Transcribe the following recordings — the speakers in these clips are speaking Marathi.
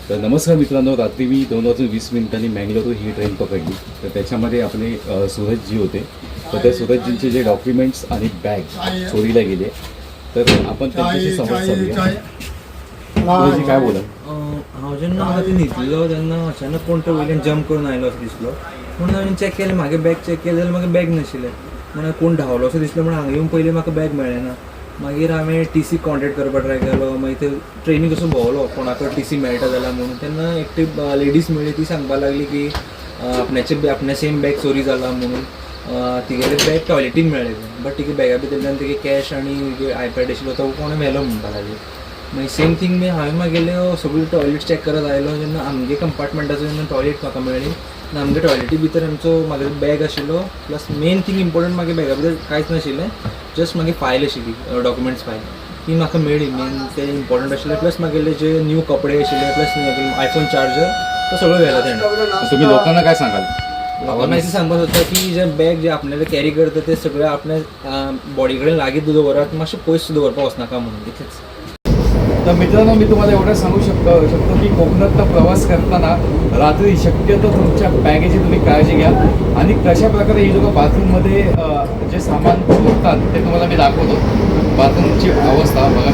तर नमस्कार मित्रांनो, रात्री मी 2:20 मँगलोर ही ट्रेन पकडली. तर त्याच्यामध्ये आपले सूरजजी होते. तर त्या सूरजजींचे जे डॉक्युमेंट्स आणि बॅग चोरीला गेले. तर आपण त्यांच्याशी संवाद साधूया. सूरजजी काय बोला? हांव जेन्ना म्हाका ती न्हिदलो तेन्ना अचानक कोण तो वयल्यान जंप करून आयलो असो दिसलो. म्हणून हांवें चॅक केलें, म्हागे बॅग चॅक केलें जाल्यार म्हाका बॅग नाशिल्लें. म्हणून कोण धांवलो असो दिसलो म्हणून हांगा येवन पयलीं म्हाका बॅग मेळ्ळें ना. मागीर हांवें टी सी कॉन्टेक्ट करपाक ट्राय केलो. मागीर ते ट्रेनीन कसो भोंवलो कोणाक टी सी मेळटा जाल्यार म्हणून. तेन्ना एकटी लेडीज मेळ्ळी. ती सांगपाक लागली की आपणे सेम बॅग चोरी जाला म्हणून. तिगेले बॅग टॉयलेटीन मेळ्ळें. बट तिगे बॅगा भितरल्यान तिगे कॅश आनी आयपॅड आशिल्लो तो कोणें व्हेलो म्हणपाक लागली. मागीर सेम थिंग हांवें मागेलें सगळी टॉयलेट चॅक करत आयलो जेन्ना आमगे कंपार्टमेंटाचो जेन्ना टॉयलेट म्हाका मेळ्ळी. आनी आमगे टॉयलेटी भितर आमचो म्हागे बॅग आशिल्लो. प्लस मेन थिंग इम्पॉर्टंट म्हागे बॅगा भितर कांयच नाशिल्लें. जस्ट म्हागे फायल आशिल्ली, डॉक्युमेंट्स फायल ती म्हाका मेळ्ळी. मेन तें इम्पॉर्टंट आशिल्लें. प्लस म्हागेले जे न्यू कपडे आशिल्ले, प्लस आयफोन चार्जर तो सगळो व्हेला तेणें. तुम्ही लोकांना काय सांगाल? लोकांना असं सांगत होता की जे बॅग जे आपल्याला कॅरी करता ते सगळे आपल्या बॉडी कडेन लागीं दवरात, मातशें पयस दवरपाक वचनाका म्हणून. इतलेंच. तर मित्रांनो, मी तुम्हाला एवढं सांगू शकतो की कोकणातला प्रवास करताना रात्री शक्यतो तुमच्या बॅगेची तुम्ही काळजी घ्या. आणि कशा प्रकारे ही लोकं बाथरूममध्ये जे सामान ठेवतात ते तुम्हाला मी दाखवतो. बाथरूमची अवस्था बघा.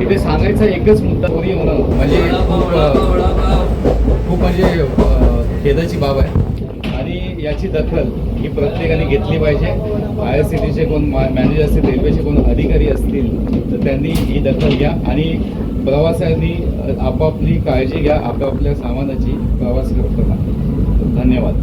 इथे सांगायचा एकच मुद्दा, चोरी होणं म्हणजे खूप म्हणजे खेदाची बाब आहे. आणि याची दखल ही प्रत्येकाने घेतली पाहिजे. IRCTCचे कोण मॅनेजर असतील, रेल्वेचे कोण अधिकारी असतील तर त्यांनी ही दखल घ्या. आणि प्रवाशांनी आपापली काळजी घ्या, आपापल्या सामानाची प्रवास करताना. धन्यवाद.